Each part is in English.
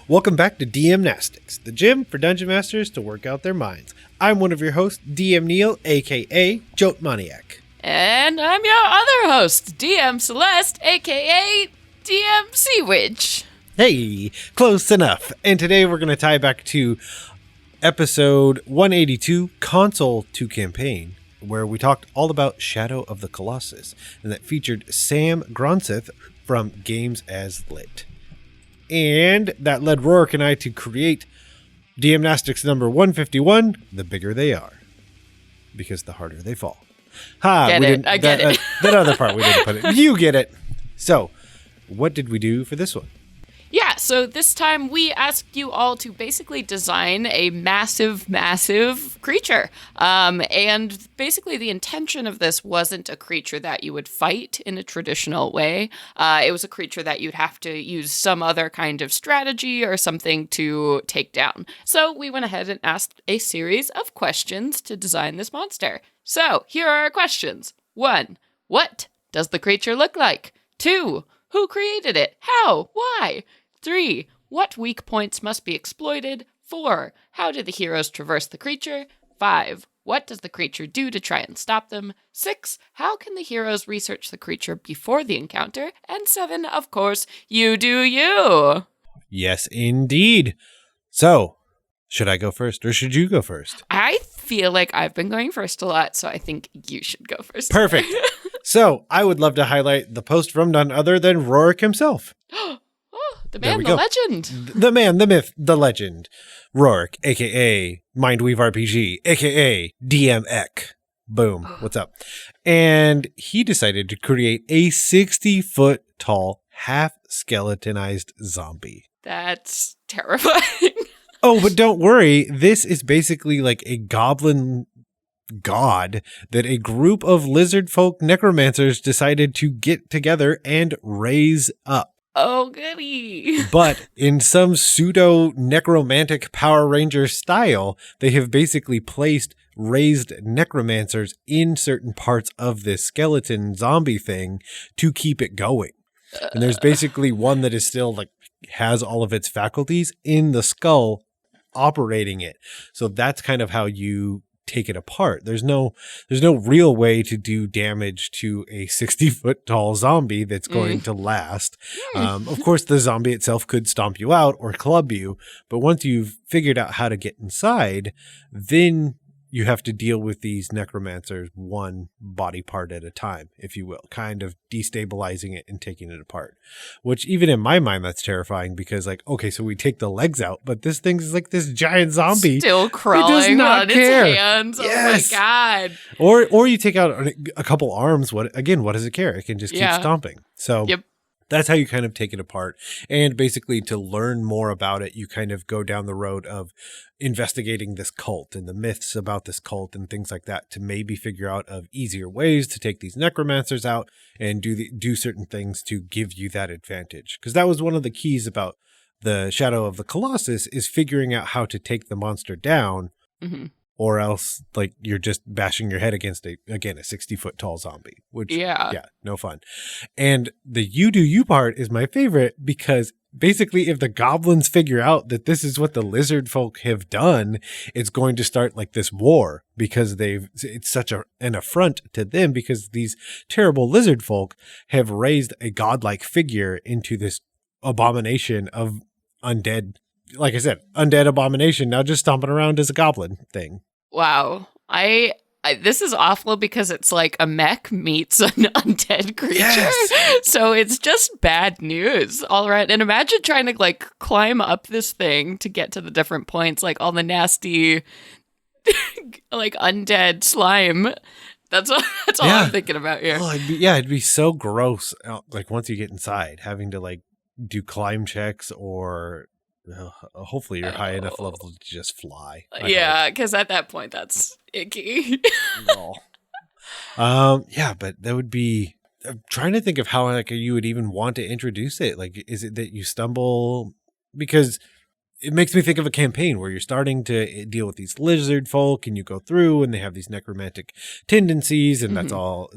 Welcome back to DM-Nastics, the gym for dungeon masters to work out their minds. I'm one of your hosts, DM Neal, aka Jote Maniac. And I'm your other host, DM Celeste, aka DM Sea Witch. Hey, close enough. And today we're going to tie back to episode 182, Console to Campaign, where we talked all about Shadow of the Colossus, and that featured Sam Gronseth from Games as Lit. And that led Rorik and I to create DM-Nastics number 151, The Bigger They Are, because the harder they fall. I get it. That other part we didn't put it. You get it. So, what did we do for this one? Yeah, so this time we asked you all to basically design a massive creature. And basically the intention of this wasn't a creature that you would fight in a traditional way. It was a creature that you'd have to use some other kind of strategy or something to take down. So we went ahead and asked a series of questions to design this monster. So here are our questions. 1. What does the creature look like? 2. Who created it? How? Why? 3. What weak points must be exploited? 4. How do the heroes traverse the creature? 5. What does the creature do to try and stop them? 6. How can the heroes research the creature before the encounter? And 7, of course, you do you. Yes, indeed. So, should I go first or should you go first? I feel like I've been going first a lot, so I think you should go first. Perfect. So, I would love to highlight the post from none other than Rorik himself. The man, the legend. The man, the myth, the legend. Rorik, a.k.a. Mindweave RPG, a.k.a. DM-Ek. Boom. What's up? And he decided to create a 60-foot tall, half-skeletonized zombie. That's terrifying. Oh, but don't worry. This is basically like a goblin god that a group of lizard folk necromancers decided to get together and raise up. Oh, goody. But in some pseudo necromantic Power Ranger style, they have basically placed raised necromancers in certain parts of this skeleton zombie thing to keep it going. And there's basically one that is still like has all of its faculties in the skull operating it. So that's kind of how you take it apart. There's no real way to do damage to a 60-foot tall zombie that's going to last. Of course, the zombie itself could stomp you out or club you, but once you've figured out how to get inside, then you have to deal with these necromancers one body part at a time, if you will, kind of destabilizing it and taking it apart. Which even in my mind, that's terrifying because like, okay, so we take the legs out, but this thing's like this giant zombie. Still crawling on its hands. Yes. Oh my God. Or you take out a couple arms. What does it care? It can just keep stomping. So that's how you kind of take it apart. And basically to learn more about it, you kind of go down the road of investigating this cult and the myths about this cult and things like that to maybe figure out of easier ways to take these necromancers out and do certain things to give you that advantage. Because that was one of the keys about the Shadow of the Colossus is figuring out how to take the monster down. Mm-hmm. Or else, like, you're just bashing your head against a 60-foot tall zombie, which, no fun. And the you do you part is my favorite because basically if the goblins figure out that this is what the lizard folk have done, it's going to start like this war because it's such an affront to them because these terrible lizard folk have raised a godlike figure into this abomination of undead. Like I said, undead abomination, now just stomping around as a goblin thing. Wow. I this is awful because it's like a mech meets an undead creature. Yes. So it's just bad news. All right. And imagine trying to like climb up this thing to get to the different points, like all the nasty like undead slime. That's all I'm thinking about here. Oh, it'd be so gross. Like once you get inside, having to like do climb checks or hopefully you're high enough level to just fly. Yeah, because at that point that's icky. But that would be. I'm trying to think of how like you would even want to introduce it. Like, is it that you stumble? Because it makes me think of a campaign where you're starting to deal with these lizard folk, and you go through, and they have these necromantic tendencies, and that's all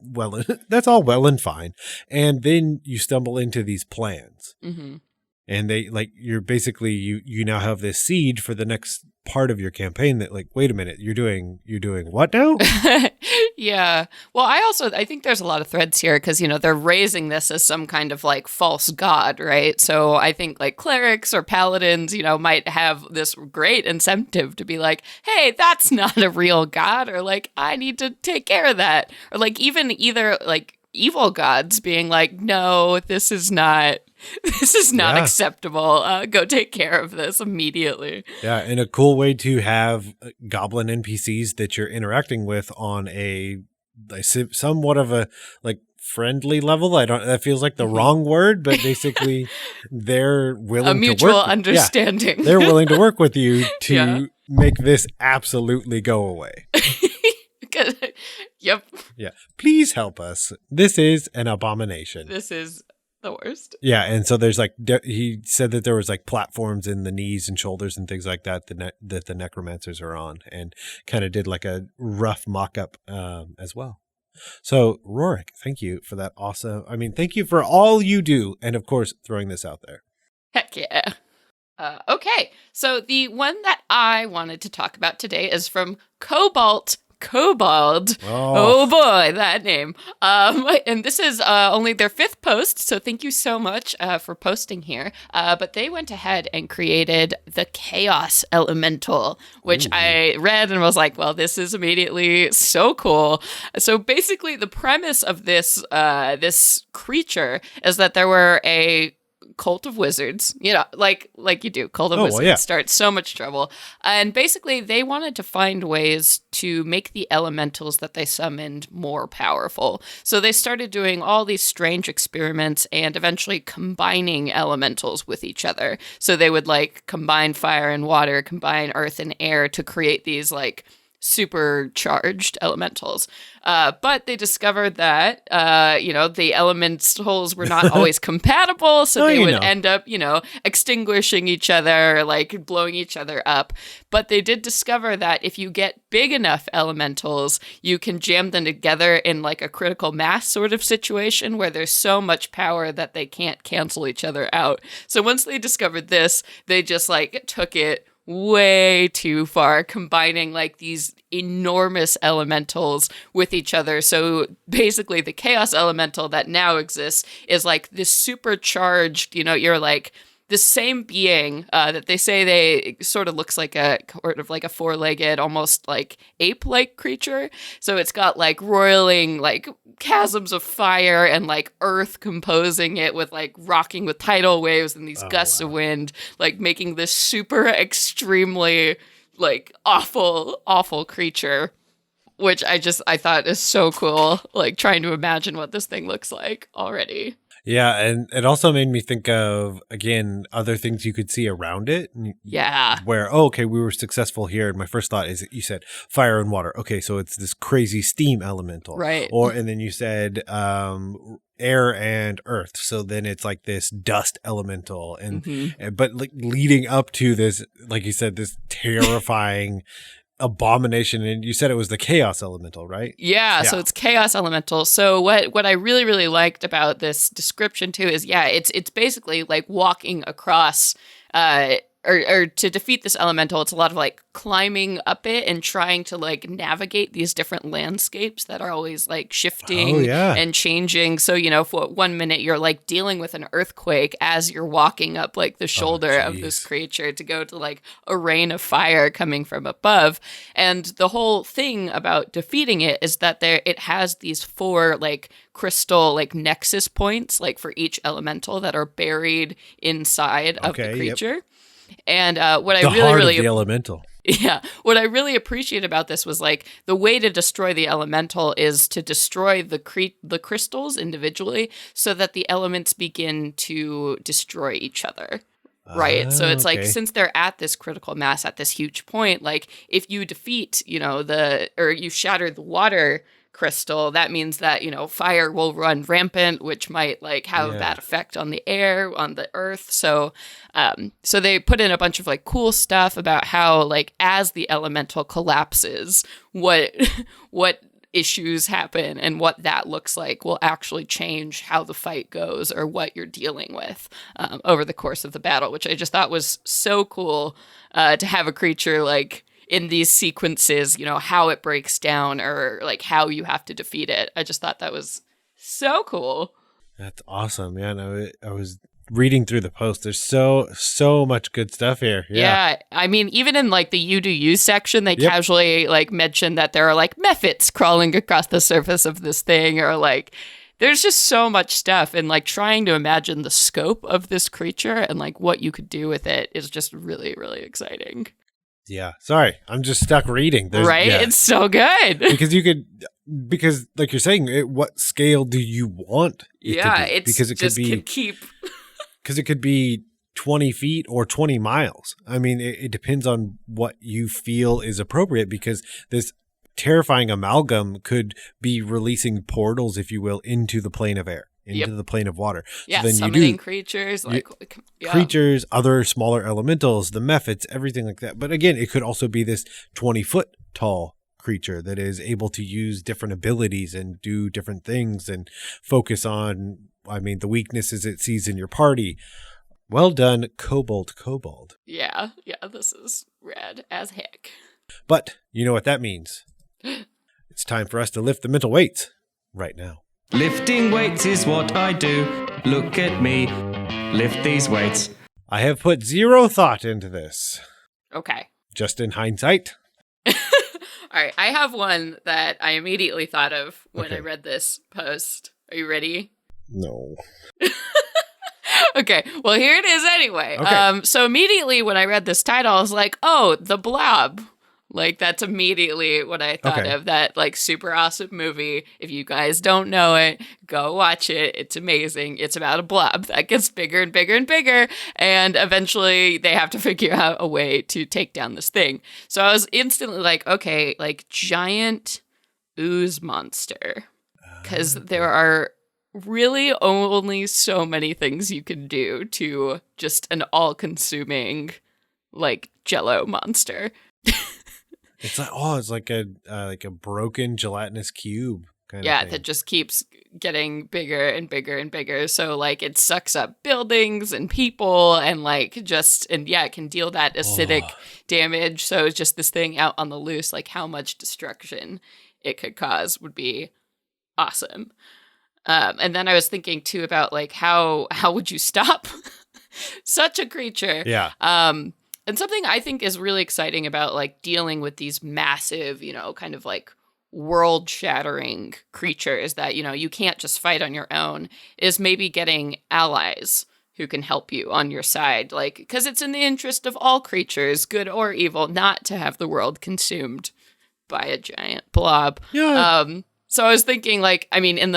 well and fine. And then you stumble into these plans. Mm-hmm. And they like, you're basically, you now have this seed for the next part of your campaign that like, wait a minute, you're doing what now? Yeah. Well, I think there's a lot of threads here because, they're raising this as some kind of like false god, right? So I think like clerics or paladins, might have this great incentive to be like, hey, that's not a real god, or like, I need to take care of that. Or like either like evil gods being like, no, this is not acceptable. Go take care of this immediately. Yeah, and a cool way to have goblin NPCs that you're interacting with on a somewhat of a like friendly level. That feels like the wrong word, but basically they're willing a mutual understanding. Yeah, they're willing to work with you to make this absolutely go away. Yep. Yeah. Please help us. This is an abomination. This is the worst. Yeah, and so there's like he said that there was like platforms in the knees and shoulders and things like that that the necromancers are on, and kind of did like a rough mock-up as well. So Rorik, thank you for that awesome. Thank you for all you do, and of course throwing this out there. Heck yeah. Okay, so the one that I wanted to talk about today is from Kobold. Oh boy, that name. And this is only their 5th post, so thank you so much for posting here. But they went ahead and created the Chaos Elemental, which I read and was like, well, this is immediately so cool. So basically the premise of this creature is that there were a cult of wizards, like you do. Cult of wizards start so much trouble. And basically they wanted to find ways to make the elementals that they summoned more powerful. So they started doing all these strange experiments and eventually combining elementals with each other. So they would like combine fire and water, combine earth and air to create these like supercharged elementals. But they discovered that, the elementals were not always compatible. So they would end up, extinguishing each other, like blowing each other up. But they did discover that if you get big enough elementals, you can jam them together in like a critical mass sort of situation where there's so much power that they can't cancel each other out. So once they discovered this, they just like took it way too far, combining like these enormous elementals with each other. So basically the chaos elemental that now exists is like this supercharged, you're like the same being that they say they sort of looks like a 4-legged, almost like ape-like creature. So it's got like roiling like chasms of fire and like earth composing it with like rocking with tidal waves and these gusts of wind, like making this super extremely like awful creature, which I thought is so cool. Like trying to imagine what this thing looks like already. Yeah, and it also made me think of, again, other things you could see around it. Yeah. Where, okay, we were successful here. And my first thought is, you said fire and water. Okay, so it's this crazy steam elemental. Right. And then you said air and earth. So then it's like this dust elemental. But like leading up to this, like you said, this terrifying abomination, and you said it was the chaos elemental, right? Yeah, so it's chaos elemental. So what I really, really liked about this description too is it's basically like walking across or to defeat this elemental, it's a lot of like climbing up it and trying to like navigate these different landscapes that are always like shifting and changing. So, for 1 minute you're like dealing with an earthquake as you're walking up like the shoulder of this creature to go to like a rain of fire coming from above. And the whole thing about defeating it is that it has these 4 like crystal like nexus points like for each elemental that are buried inside of the creature. Yep. And what I really the elemental. Yeah, what I really appreciate about this was like the way to destroy the elemental is to destroy the crystals individually so that the elements begin to destroy each other. Right. So it's like, since they're at this critical mass at this huge point, like if you defeat, you shatter the water crystal, that means that, fire will run rampant, which might like have a bad effect on the air, on the earth. So they put in a bunch of like cool stuff about how like as the elemental collapses, what issues happen and what that looks like will actually change how the fight goes or what you're dealing with over the course of the battle, which I just thought was so cool to have a creature like in these sequences, you know, how it breaks down or like how you have to defeat it. I just thought that was so cool. That's awesome, man. I was reading through the post. There's so much good stuff here. Yeah. I mean, even in like the you do you section, they casually like mention that there are like mephits crawling across the surface of this thing, or like there's just so much stuff, and like trying to imagine the scope of this creature and like what you could do with it is just really, really exciting. Yeah. Sorry, I'm just stuck reading. Right? Yeah. It's so good. Because like you're saying, what scale do you want it to be? Because it could be because it could be 20 feet or 20 miles. I mean, it depends on what you feel is appropriate, because this terrifying amalgam could be releasing portals, if you will, into the plane of air, into the plane of water. Yeah, so then summoning creatures, creatures, other smaller elementals, the mephits, everything like that. But again, it could also be this 20-foot tall creature that is able to use different abilities and do different things and focus on, I mean, the weaknesses it sees in your party. Well done, Kobold. Yeah, this is rad as heck. But you know what that means. It's time for us to lift the mental weights right now. Lifting weights is what I do. Look at me. Lift these weights. I have put zero thought into this. Okay. Just in hindsight. All right, I have one that I immediately thought of when I read this post. Are you ready? No. Okay, well, here it is anyway. Okay. So immediately when I read this title, I was like, oh, the Blob. Like, that's immediately what I thought of, that, like, super awesome movie. If you guys don't know it, go watch it. It's amazing. It's about a blob that gets bigger and bigger and bigger, and eventually they have to figure out a way to take down this thing. So I was instantly like, okay, like, giant ooze monster. Because there are really only so many things you can do to just an all-consuming, like, Jello monster. It's like a broken gelatinous cube kind of thing. That just keeps getting bigger and bigger and bigger. So like it sucks up buildings and people and like it can deal that acidic damage. So it's just this thing out on the loose, like how much destruction it could cause would be awesome. And then I was thinking too about like how would you stop such a creature? Yeah. And something I think is really exciting about like dealing with these massive, you know, kind of like world-shattering creatures that, you know, you can't just fight on your own, is maybe getting allies who can help you on your side. Like, because it's in the interest of all creatures, good or evil, not to have the world consumed by a giant blob. Yeah. So I was thinking, like, I mean, in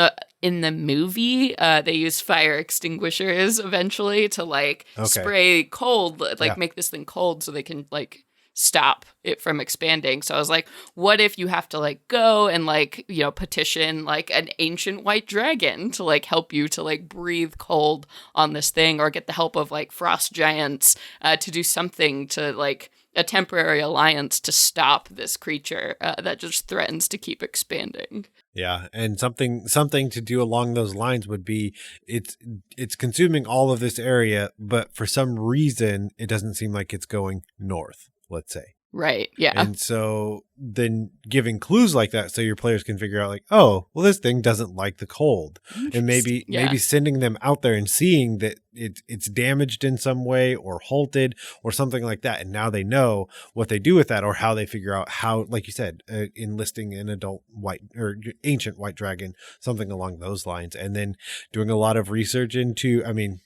the movie, they use fire extinguishers eventually to like spray cold, like make this thing cold so they can like stop it from expanding. So I was like, what if you have to like go and like, you know, petition like an ancient white dragon to like help you to like breathe cold on this thing, or get the help of like frost giants to do something to like a temporary alliance to stop this creature that just threatens to keep expanding. Yeah, and something to do along those lines would be it's consuming all of this area, but for some reason it doesn't seem like it's going north, let's say. Right, yeah. And so then giving clues like that so your players can figure out like, oh, well, this thing doesn't like the cold. And maybe sending them out there and seeing that it's damaged in some way or halted or something like that. And now they know what they do with that, or how they figure out how, like you said, enlisting an adult white or ancient white dragon, something along those lines. And then doing a lot of research into, I mean,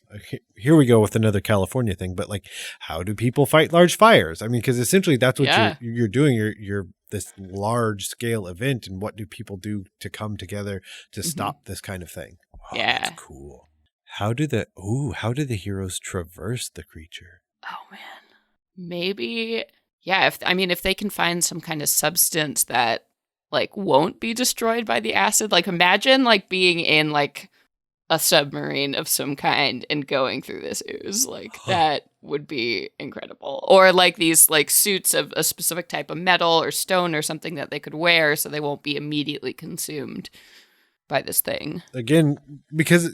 here we go with another California thing, but like, how do people fight large fires? I mean, because essentially that's what you're doing. You're this large scale event, and what do people do to come together to stop this kind of thing? Wow, that's cool. How do the heroes traverse the creature? Oh man, maybe if they can find some kind of substance that like won't be destroyed by the acid. Like imagine like being in like a submarine of some kind and going through this ooze. Like that would be incredible. Or like these like suits of a specific type of metal or stone or something that they could wear so they won't be immediately consumed by this thing. Again, because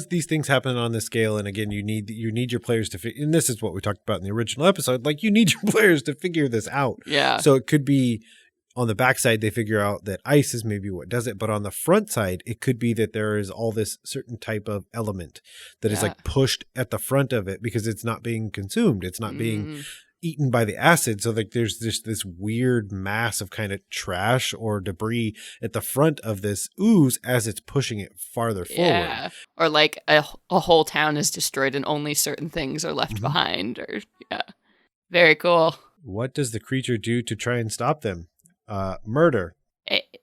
these things happen on this scale, and again, you need your players to and this is what we talked about in the original episode, like you need your players to figure this out. Yeah. So it could be on the backside they figure out that ice is maybe what does it, but on the front side it could be that there is all this certain type of element that is like pushed at the front of it because it's not being consumed, it's not being eaten by the acid. So like there's this weird mass of kind of trash or debris at the front of this ooze as it's pushing it farther forward. Or like a whole town is destroyed and only certain things are left behind. Or very cool. What does the creature do to try and stop them? Murder.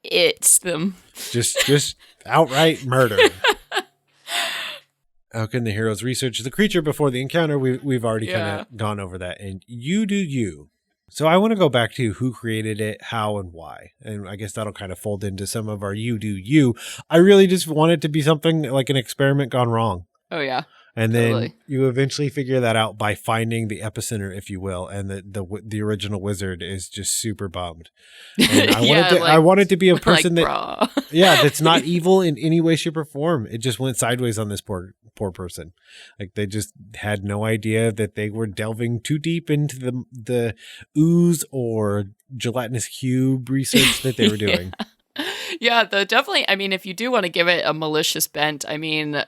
It's them. Just outright murder. How can the heroes research the creature before the encounter? We've already kind of gone over that. And you do you. So I want to go back to who created it, how, and why. And I guess that'll kind of fold into some of our you do you. I really just want it to be something like an experiment gone wrong. Oh, yeah. And then you eventually figure that out by finding the epicenter, if you will. And the original wizard is just super bummed. And I wanted to be a person that's not evil in any way, shape, or form. It just went sideways on this poor person. Like they just had no idea that they were delving too deep into the ooze or gelatinous cube research that they were doing. Yeah, though definitely. I mean, if you do want to give it a malicious bent, I mean,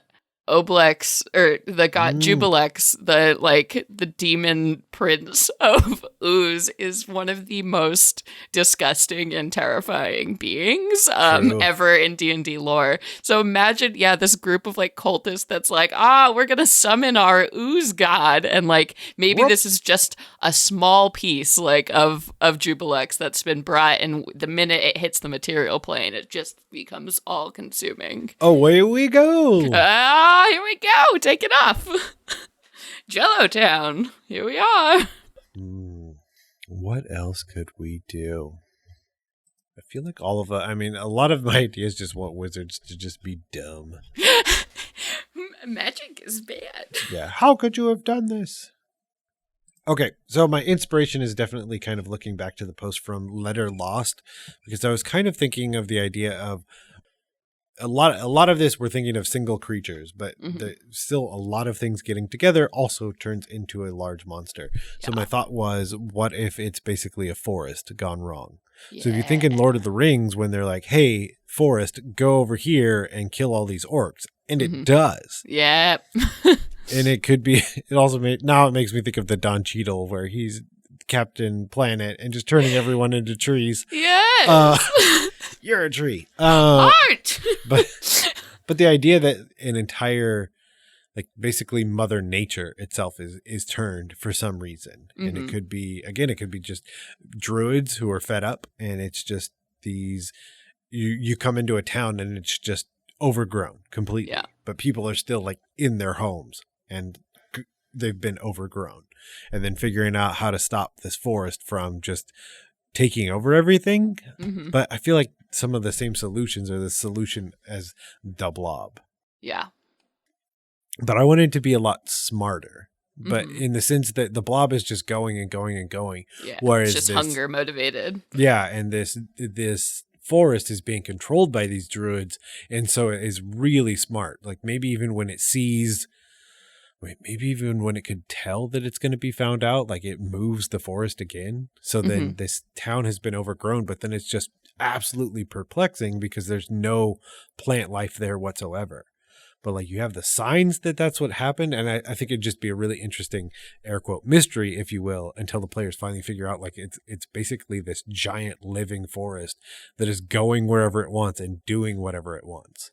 Oblex, or the god Jubilex, the demon prince of ooze, is one of the most disgusting and terrifying beings ever in D&D lore. So imagine, this group of like cultists that's like, we're gonna summon our ooze god, and like maybe this is just a small piece like of Jubilex that's been brought, and the minute it hits the material plane, it just becomes all consuming. Away we go. Here we go. Take it off. Jello Town. Here we are. What else could we do? I feel like a lot of my ideas just want wizards to just be dumb. Magic is bad. Yeah. How could you have done this? Okay, so my inspiration is definitely kind of looking back to the post from Letter Lost, because I was kind of thinking of the idea of a lot of this we're thinking of single creatures, but still a lot of things getting together also turns into a large monster. So my thought was, what if it's basically a forest gone wrong? Yeah. So if you think in Lord of the Rings, when they're like, hey, forest, go over here and kill all these orcs. And it does. Yep. And it could be, now it makes me think of the Don Cheadle, where he's Captain Planet and just turning everyone into trees. Yes. You're a tree. Art. but the idea that an entire, like basically Mother Nature itself is turned for some reason. And it could be just druids who are fed up, and it's just these, you come into a town and it's just overgrown completely. Yeah. But people are still like in their homes and they've been overgrown. And then figuring out how to stop this forest from just taking over everything. But I feel like some of the same solutions are the solution as the Blob. Yeah. But I want it to be a lot smarter. But in the sense that the Blob is just going and going and going. Yeah, whereas it's just hunger motivated. Yeah, and this forest is being controlled by these druids, and so it is really smart. Like maybe even when it could tell that it's going to be found out, like it moves the forest again. So then this town has been overgrown, but then it's just absolutely perplexing because there's no plant life there whatsoever. But like you have the signs that that's what happened. And I think it'd just be a really interesting air quote mystery, if you will, until the players finally figure out like it's basically this giant living forest that is going wherever it wants and doing whatever it wants.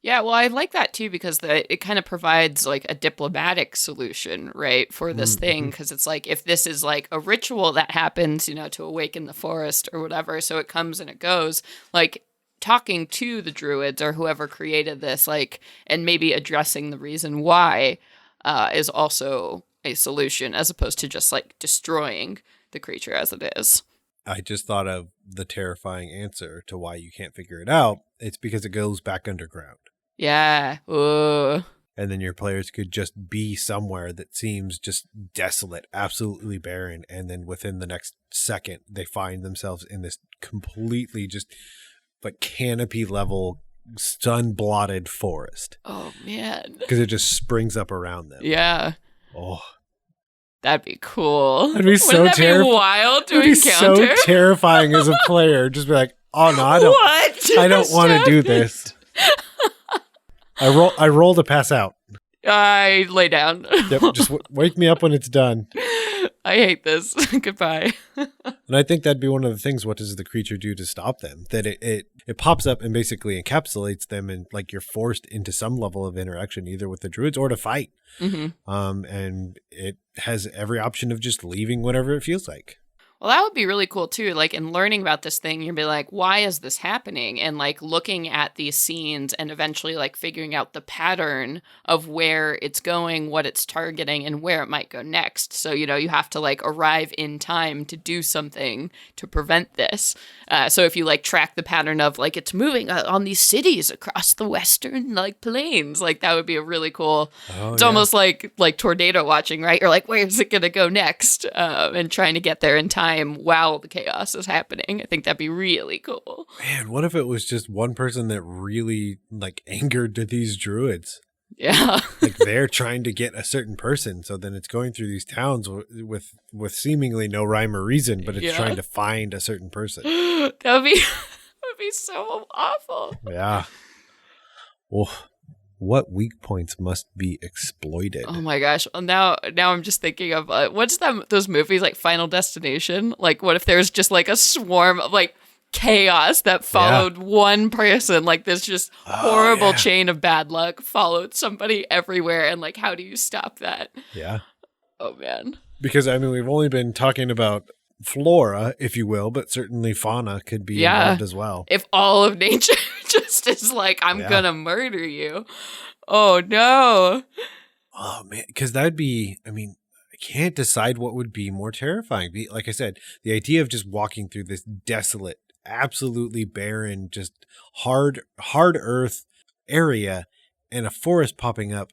Yeah, well, I like that too, because it kind of provides like a diplomatic solution, right, for this thing. Because it's like, if this is like a ritual that happens, to awaken the forest or whatever, so it comes and it goes, like talking to the druids or whoever created this, like, and maybe addressing the reason why is also a solution, as opposed to just like destroying the creature as it is. I just thought of the terrifying answer to why you can't figure it out. It's because it goes back underground. Yeah. Ooh. And then your players could just be somewhere that seems just desolate, absolutely barren. And then within the next second, they find themselves in this completely just like canopy level, sun blotted forest. Oh, man. Because it just springs up around them. Yeah. Oh. That'd be cool. That'd be so Wouldn't that be wild to It'd encounter? be so terrifying as a player. Just be like, oh no, I don't want to do this. I roll to pass out. I lay down. Yep, just wake me up when it's done. I hate this. Goodbye. And I think that'd be one of the things. What does the creature do to stop them? That it pops up and basically encapsulates them, and like you're forced into some level of interaction, either with the druids or to fight. Mm-hmm. And it has every option of just leaving whenever it feels like. Well, that would be really cool, too. Like, in learning about this thing, you'd be like, why is this happening? And, like, looking at these scenes and eventually, like, figuring out the pattern of where it's going, what it's targeting, and where it might go next. So, you know, you have to, like, arrive in time to do something to prevent this. So if you, like, track the pattern of, like, it's moving on these cities across the western, like, plains, like, that would be a really cool... It's almost like tornado watching, right? You're like, where's it going to go next? And trying to get there in time while the chaos is happening. I think that'd be really cool. Man, what if it was just one person that really like angered to these druids? Yeah. Like they're trying to get a certain person, so then it's going through these towns with seemingly no rhyme or reason, but it's trying to find a certain person. That would be so awful. Yeah. Oh, what weak points must be exploited? Oh my gosh! Well, now I'm just thinking of what's those movies like Final Destination? Like, what if there's just like a swarm of like chaos that followed one person? Like this just horrible chain of bad luck followed somebody everywhere, and like how do you stop that? Yeah. Oh man. Because I mean, we've only been talking about flora, if you will, but certainly fauna could be involved as well. If all of nature just is like, I'm gonna murder you. Oh no. Oh man, because that'd be, I mean, I can't decide what would be more terrifying. Like I said, the idea of just walking through this desolate, absolutely barren, just hard earth area and a forest popping up,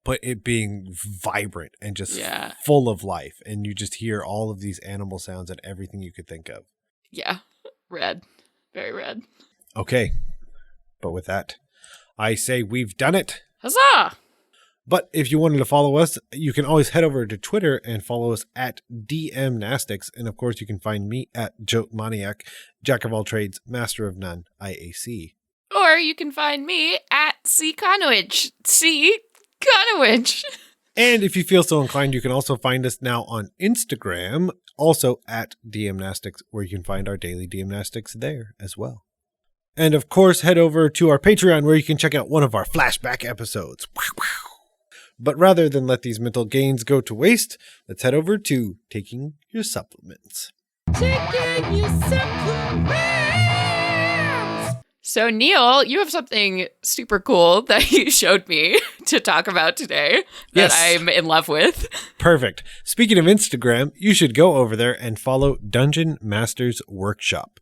but it being vibrant and just full of life. And you just hear all of these animal sounds and everything you could think of. Yeah. Red. Very red. Okay. But with that, I say we've done it. Huzzah! But if you wanted to follow us, you can always head over to Twitter and follow us at DM-Nastics. And of course, you can find me at Joke Maniac, Jack of all trades, master of none, IAC. Or you can find me at C. Conowitch. C. Conowitch. And if you feel so inclined, you can also find us now on Instagram, also at DM-Nastics, where you can find our daily DM-Nastics there as well. And of course, head over to our Patreon, where you can check out one of our flashback episodes. But rather than let these mental gains go to waste, let's head over to Taking Your Supplements. Taking your supplements! So, Neal, you have something super cool that you showed me to talk about today that I'm in love with. Perfect. Speaking of Instagram, you should go over there and follow Dungeon Masters Workshop.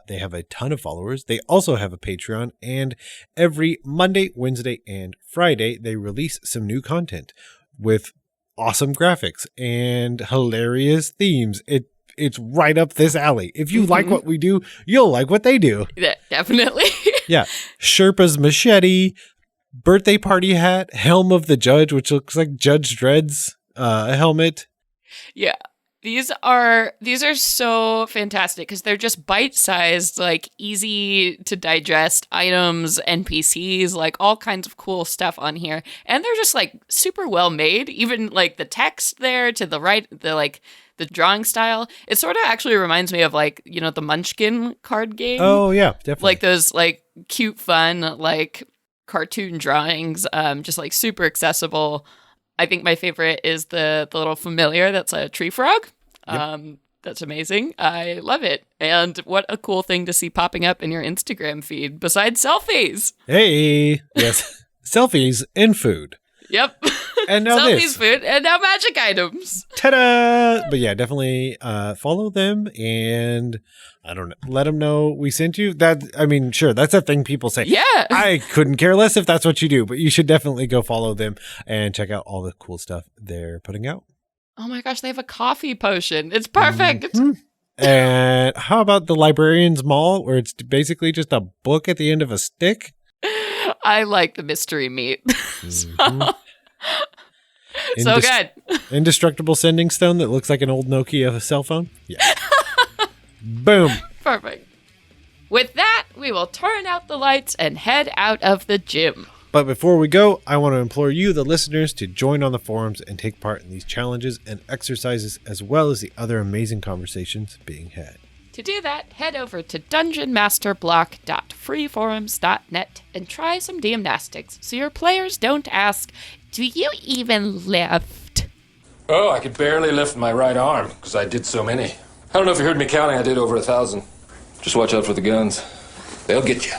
They have a ton of followers. They also have a Patreon, and every Monday, Wednesday, and Friday, they release some new content with awesome graphics and hilarious themes. It's right up this alley. If you like what we do, you'll like what they do. Yeah, definitely. Yeah. Sherpa's machete, birthday party hat, helm of the judge, which looks like Judge Dredd's helmet. Yeah. These are so fantastic because they're just bite-sized, like easy to digest items, NPCs, like all kinds of cool stuff on here. And they're just like super well made. Even like the text there to the right, the drawing style. It sort of actually reminds me of like, you know, the Munchkin card game. Oh yeah, definitely. Like those like cute, fun, like cartoon drawings, just like super accessible. I think my favorite is the little familiar that's a tree frog. Yep. That's amazing. I love it. And what a cool thing to see popping up in your Instagram feed besides selfies. Hey, yes. Selfies and food. Yep. And now Selfie's food, and now magic items. Ta-da! But yeah, definitely follow them and I don't know, let them know we sent you. Sure, that's a thing people say. Yeah. I couldn't care less if that's what you do, but you should definitely go follow them and check out all the cool stuff they're putting out. Oh my gosh, they have a coffee potion. It's perfect. Mm-hmm. And how about the Librarian's Mall, where it's basically just a book at the end of a stick? I like the mystery meat. Mm-hmm. So good. Indestructible sending stone that looks like an old Nokia cell phone? Yeah. Boom. Perfect. With that, we will turn out the lights and head out of the gym. But before we go, I want to implore you, the listeners, to join on the forums and take part in these challenges and exercises, as well as the other amazing conversations being had. To do that, head over to dungeonmasterblock.freeforums.net and try some DM-Nastics so your players don't ask, do you even lift? Oh, I could barely lift my right arm because I did so many. I don't know if you heard me counting, I did over 1,000. Just watch out for the guns. They'll get you.